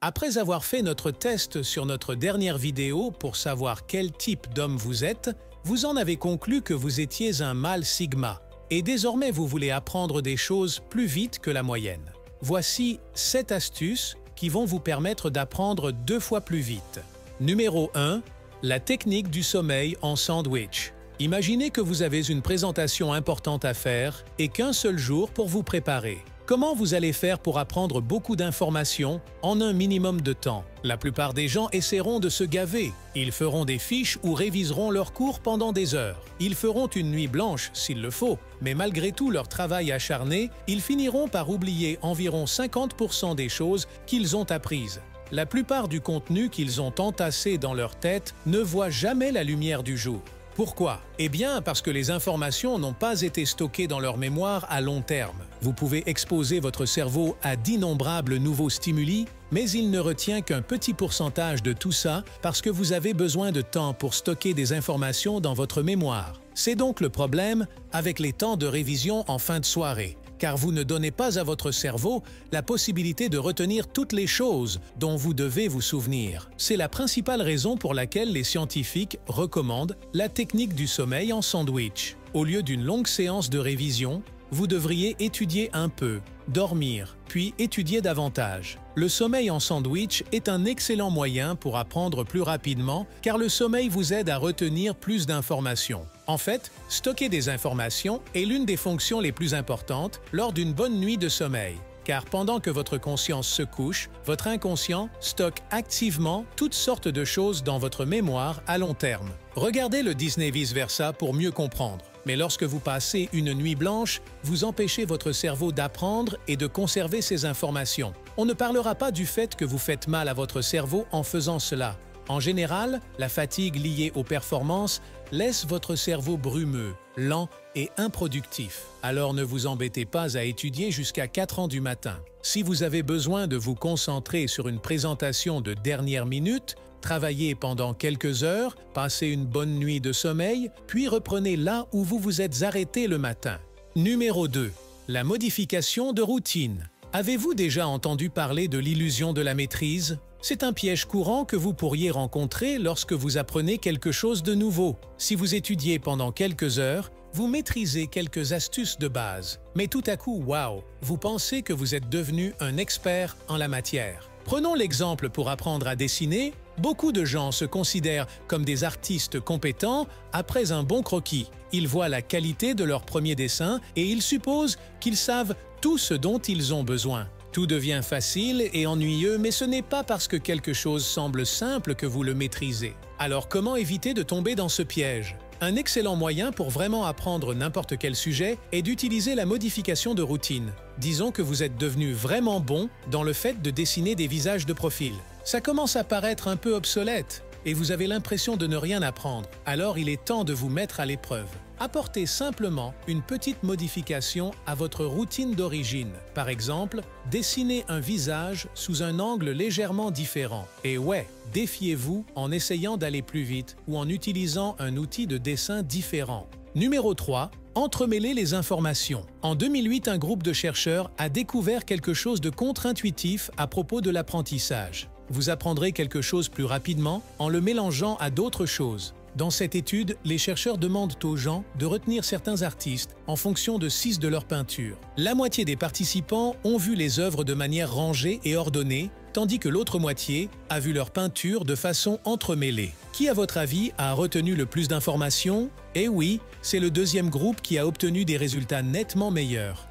Après avoir fait notre test sur notre dernière vidéo pour savoir quel type d'homme vous êtes, vous en avez conclu que vous étiez un mâle sigma. Et désormais vous voulez apprendre des choses plus vite que la moyenne. Voici 7 astuces qui vont vous permettre d'apprendre 2 fois plus vite. Numéro 1. La technique du sommeil en sandwich. Imaginez que vous avez une présentation importante à faire et qu'un seul jour pour vous préparer. Comment vous allez faire pour apprendre beaucoup d'informations en un minimum de temps? La plupart des gens essaieront de se gaver. Ils feront des fiches ou réviseront leurs cours pendant des heures. Ils feront une nuit blanche s'il le faut, mais malgré tout leur travail acharné, ils finiront par oublier environ 50% des choses qu'ils ont apprises. La plupart du contenu qu'ils ont entassé dans leur tête ne voit jamais la lumière du jour. Pourquoi? Eh bien, parce que les informations n'ont pas été stockées dans leur mémoire à long terme. Vous pouvez exposer votre cerveau à d'innombrables nouveaux stimuli, mais il ne retient qu'un petit pourcentage de tout ça parce que vous avez besoin de temps pour stocker des informations dans votre mémoire. C'est donc le problème avec les temps de révision en fin de soirée, car vous ne donnez pas à votre cerveau la possibilité de retenir toutes les choses dont vous devez vous souvenir. C'est la principale raison pour laquelle les scientifiques recommandent la technique du sommeil en sandwich. Au lieu d'une longue séance de révision, vous devriez étudier un peu, dormir, puis étudier davantage. Le sommeil en sandwich est un excellent moyen pour apprendre plus rapidement car le sommeil vous aide à retenir plus d'informations. En fait, stocker des informations est l'une des fonctions les plus importantes lors d'une bonne nuit de sommeil. Car pendant que votre conscience se couche, votre inconscient stocke activement toutes sortes de choses dans votre mémoire à long terme. Regardez le Disney vice-versa pour mieux comprendre. Mais lorsque vous passez une nuit blanche, vous empêchez votre cerveau d'apprendre et de conserver ces informations. On ne parlera pas du fait que vous faites mal à votre cerveau en faisant cela. En général, la fatigue liée aux performances laisse votre cerveau brumeux, lent et improductif. Alors ne vous embêtez pas à étudier jusqu'à 4 heures du matin. Si vous avez besoin de vous concentrer sur une présentation de dernière minute, travaillez pendant quelques heures, passez une bonne nuit de sommeil, puis reprenez là où vous vous êtes arrêté le matin. Numéro 2. La modification de routine. Avez-vous déjà entendu parler de l'illusion de la maîtrise? C'est un piège courant que vous pourriez rencontrer lorsque vous apprenez quelque chose de nouveau. Si vous étudiez pendant quelques heures, vous maîtrisez quelques astuces de base. Mais tout à coup, waouh, vous pensez que vous êtes devenu un expert en la matière. Prenons l'exemple pour apprendre à dessiner. Beaucoup de gens se considèrent comme des artistes compétents après un bon croquis. Ils voient la qualité de leur premier dessin et ils supposent qu'ils savent tout ce dont ils ont besoin. Tout devient facile et ennuyeux, mais ce n'est pas parce que quelque chose semble simple que vous le maîtrisez. Alors comment éviter de tomber dans ce piège? Un excellent moyen pour vraiment apprendre n'importe quel sujet est d'utiliser la modification de routine. Disons que vous êtes devenu vraiment bon dans le fait de dessiner des visages de profil. Ça commence à paraître un peu obsolète et vous avez l'impression de ne rien apprendre. Alors il est temps de vous mettre à l'épreuve. Apportez simplement une petite modification à votre routine d'origine. Par exemple, dessinez un visage sous un angle légèrement différent. Et ouais, défiez-vous en essayant d'aller plus vite ou en utilisant un outil de dessin différent. Numéro 3. Entremêler les informations. En 2008, un groupe de chercheurs a découvert quelque chose de contre-intuitif à propos de l'apprentissage. Vous apprendrez quelque chose plus rapidement en le mélangeant à d'autres choses. Dans cette étude, les chercheurs demandent aux gens de retenir certains artistes en fonction de 6 de leurs peintures. La moitié des participants ont vu les œuvres de manière rangée et ordonnée, tandis que l'autre moitié a vu leurs peintures de façon entremêlée. Qui, à votre avis, a retenu le plus d'informations? Eh oui, c'est le deuxième groupe qui a obtenu des résultats nettement meilleurs.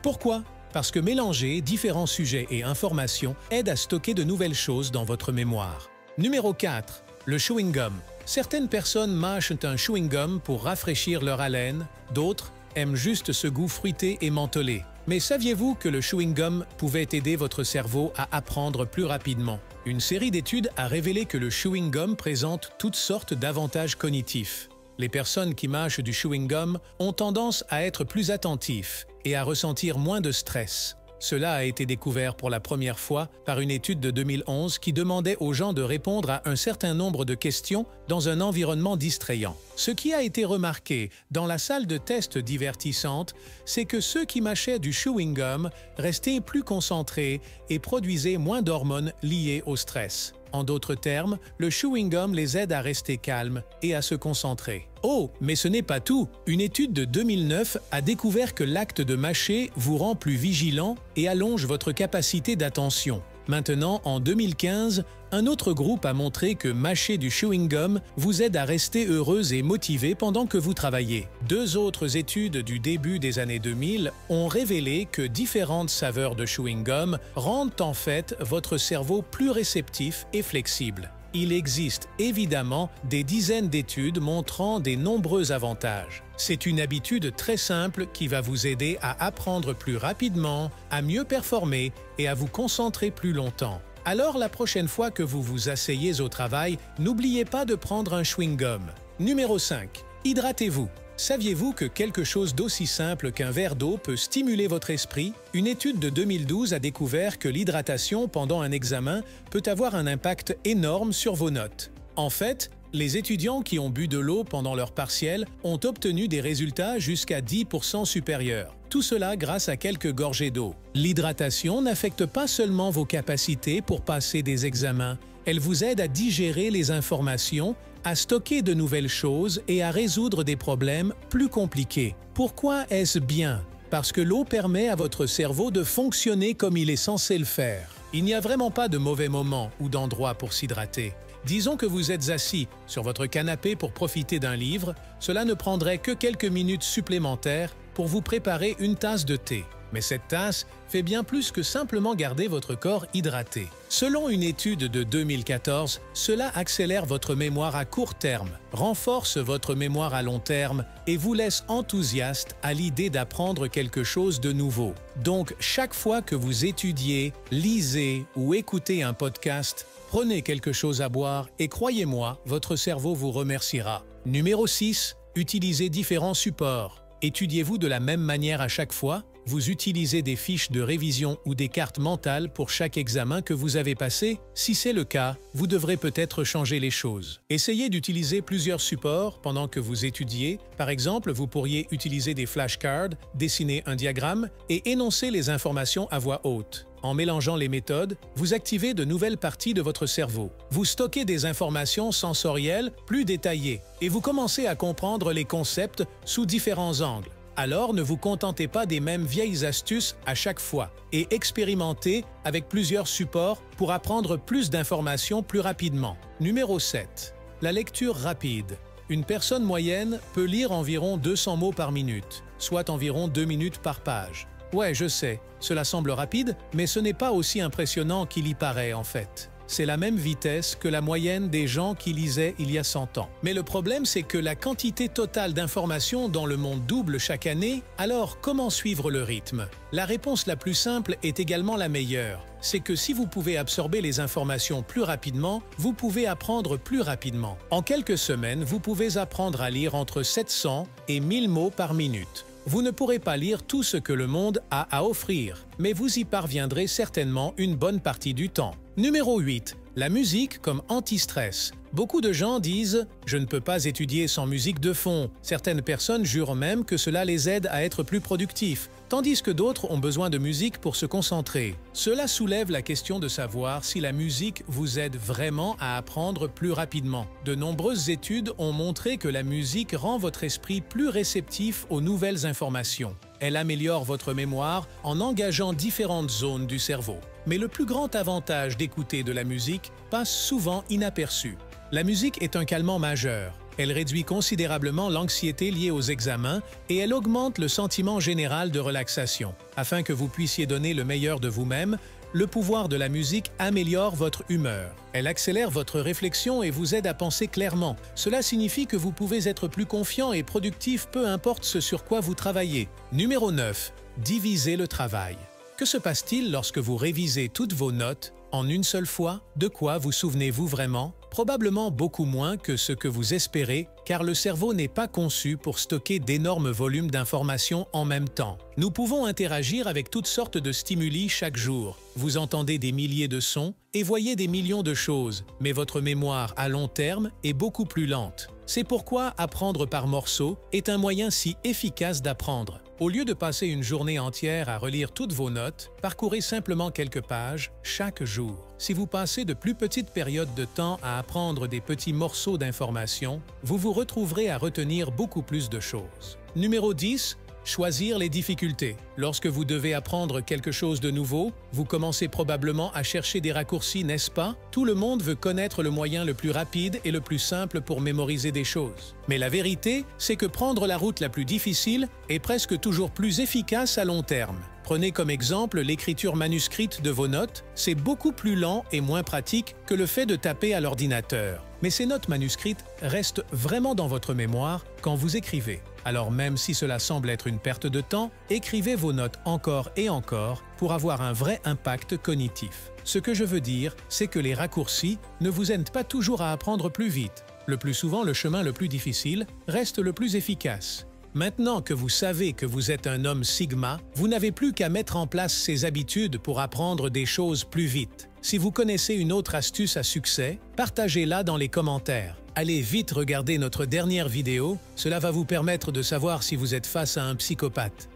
Pourquoi? Parce que mélanger différents sujets et informations aide à stocker de nouvelles choses dans votre mémoire. Numéro 4. Le chewing-gum. Certaines personnes mâchent un chewing-gum pour rafraîchir leur haleine, d'autres aiment juste ce goût fruité et mentholé. Mais saviez-vous que le chewing-gum pouvait aider votre cerveau à apprendre plus rapidement? Une série d'études a révélé que le chewing-gum présente toutes sortes d'avantages cognitifs. Les personnes qui mâchent du chewing-gum ont tendance à être plus attentifs et à ressentir moins de stress. Cela a été découvert pour la première fois par une étude de 2011 qui demandait aux gens de répondre à un certain nombre de questions dans un environnement distrayant. Ce qui a été remarqué dans la salle de test divertissante, c'est que ceux qui mâchaient du chewing-gum restaient plus concentrés et produisaient moins d'hormones liées au stress. En d'autres termes, le chewing-gum les aide à rester calmes et à se concentrer. Oh, mais ce n'est pas tout! Une étude de 2009 a découvert que l'acte de mâcher vous rend plus vigilant et allonge votre capacité d'attention. Maintenant, en 2015, un autre groupe a montré que mâcher du chewing-gum vous aide à rester heureux et motivé pendant que vous travaillez. Deux autres études du début des années 2000 ont révélé que différentes saveurs de chewing-gum rendent en fait votre cerveau plus réceptif et flexible. Il existe évidemment des dizaines d'études montrant des nombreux avantages. C'est une habitude très simple qui va vous aider à apprendre plus rapidement, à mieux performer et à vous concentrer plus longtemps. Alors la prochaine fois que vous vous asseyez au travail, n'oubliez pas de prendre un chewing-gum. Numéro 5. Hydratez-vous. Saviez-vous que quelque chose d'aussi simple qu'un verre d'eau peut stimuler votre esprit? Une étude de 2012 a découvert que l'hydratation pendant un examen peut avoir un impact énorme sur vos notes. En fait, les étudiants qui ont bu de l'eau pendant leur partiel ont obtenu des résultats jusqu'à 10% supérieurs. Tout cela grâce à quelques gorgées d'eau. L'hydratation n'affecte pas seulement vos capacités pour passer des examens, elle vous aide à digérer les informations, à stocker de nouvelles choses et à résoudre des problèmes plus compliqués. Pourquoi est-ce bien? Parce que l'eau permet à votre cerveau de fonctionner comme il est censé le faire. Il n'y a vraiment pas de mauvais moment ou d'endroit pour s'hydrater. Disons que vous êtes assis sur votre canapé pour profiter d'un livre, cela ne prendrait que quelques minutes supplémentaires pour vous préparer une tasse de thé. Mais cette tasse fait bien plus que simplement garder votre corps hydraté. Selon une étude de 2014, cela accélère votre mémoire à court terme, renforce votre mémoire à long terme et vous laisse enthousiaste à l'idée d'apprendre quelque chose de nouveau. Donc, chaque fois que vous étudiez, lisez ou écoutez un podcast, prenez quelque chose à boire et croyez-moi, votre cerveau vous remerciera. Numéro 6. Utilisez différents supports. Étudiez-vous de la même manière à chaque fois? Vous utilisez des fiches de révision ou des cartes mentales pour chaque examen que vous avez passé? Si c'est le cas, vous devrez peut-être changer les choses. Essayez d'utiliser plusieurs supports pendant que vous étudiez. Par exemple, vous pourriez utiliser des flashcards, dessiner un diagramme et énoncer les informations à voix haute. En mélangeant les méthodes, vous activez de nouvelles parties de votre cerveau. Vous stockez des informations sensorielles plus détaillées et vous commencez à comprendre les concepts sous différents angles. Alors ne vous contentez pas des mêmes vieilles astuces à chaque fois et expérimentez avec plusieurs supports pour apprendre plus d'informations plus rapidement. Numéro 7. La lecture rapide. Une personne moyenne peut lire environ 200 mots par minute, soit environ 2 minutes par page. Ouais, je sais, cela semble rapide, mais ce n'est pas aussi impressionnant qu'il y paraît en fait. C'est la même vitesse que la moyenne des gens qui lisaient il y a 100 ans. Mais le problème, c'est que la quantité totale d'informations dans le monde double chaque année, alors comment suivre le rythme? La réponse la plus simple est également la meilleure. C'est que si vous pouvez absorber les informations plus rapidement, vous pouvez apprendre plus rapidement. En quelques semaines, vous pouvez apprendre à lire entre 700 et 1000 mots par minute. Vous ne pourrez pas lire tout ce que le monde a à offrir, mais vous y parviendrez certainement une bonne partie du temps. Numéro 8. La musique comme anti-stress. Beaucoup de gens disent « je ne peux pas étudier sans musique de fond ». Certaines personnes jurent même que cela les aide à être plus productifs, tandis que d'autres ont besoin de musique pour se concentrer. Cela soulève la question de savoir si la musique vous aide vraiment à apprendre plus rapidement. De nombreuses études ont montré que la musique rend votre esprit plus réceptif aux nouvelles informations. Elle améliore votre mémoire en engageant différentes zones du cerveau. Mais le plus grand avantage d'écouter de la musique passe souvent inaperçu. La musique est un calmant majeur. Elle réduit considérablement l'anxiété liée aux examens et elle augmente le sentiment général de relaxation. Afin que vous puissiez donner le meilleur de vous-même, le pouvoir de la musique améliore votre humeur. Elle accélère votre réflexion et vous aide à penser clairement. Cela signifie que vous pouvez être plus confiant et productif peu importe ce sur quoi vous travaillez. Numéro 9. Divisez le travail. Que se passe-t-il lorsque vous révisez toutes vos notes en une seule fois? De quoi vous souvenez-vous vraiment? Probablement beaucoup moins que ce que vous espérez, car le cerveau n'est pas conçu pour stocker d'énormes volumes d'informations en même temps. Nous pouvons interagir avec toutes sortes de stimuli chaque jour. Vous entendez des milliers de sons et voyez des millions de choses, mais votre mémoire à long terme est beaucoup plus lente. C'est pourquoi apprendre par morceaux est un moyen si efficace d'apprendre. Au lieu de passer une journée entière à relire toutes vos notes, parcourez simplement quelques pages chaque jour. Si vous passez de plus petites périodes de temps à apprendre des petits morceaux d'informations, vous vous retrouverez à retenir beaucoup plus de choses. Numéro 10. Choisir les difficultés. Lorsque vous devez apprendre quelque chose de nouveau, vous commencez probablement à chercher des raccourcis, n'est-ce pas? Tout le monde veut connaître le moyen le plus rapide et le plus simple pour mémoriser des choses. Mais la vérité, c'est que prendre la route la plus difficile est presque toujours plus efficace à long terme. Prenez comme exemple l'écriture manuscrite de vos notes, c'est beaucoup plus lent et moins pratique que le fait de taper à l'ordinateur. Mais ces notes manuscrites restent vraiment dans votre mémoire quand vous écrivez. Alors même si cela semble être une perte de temps, écrivez vos notes encore et encore pour avoir un vrai impact cognitif. Ce que je veux dire, c'est que les raccourcis ne vous aident pas toujours à apprendre plus vite. Le plus souvent, le chemin le plus difficile reste le plus efficace. Maintenant que vous savez que vous êtes un homme Sigma, vous n'avez plus qu'à mettre en place ces habitudes pour apprendre des choses plus vite. Si vous connaissez une autre astuce à succès, partagez-la dans les commentaires. Allez vite regarder notre dernière vidéo, cela va vous permettre de savoir si vous êtes face à un psychopathe.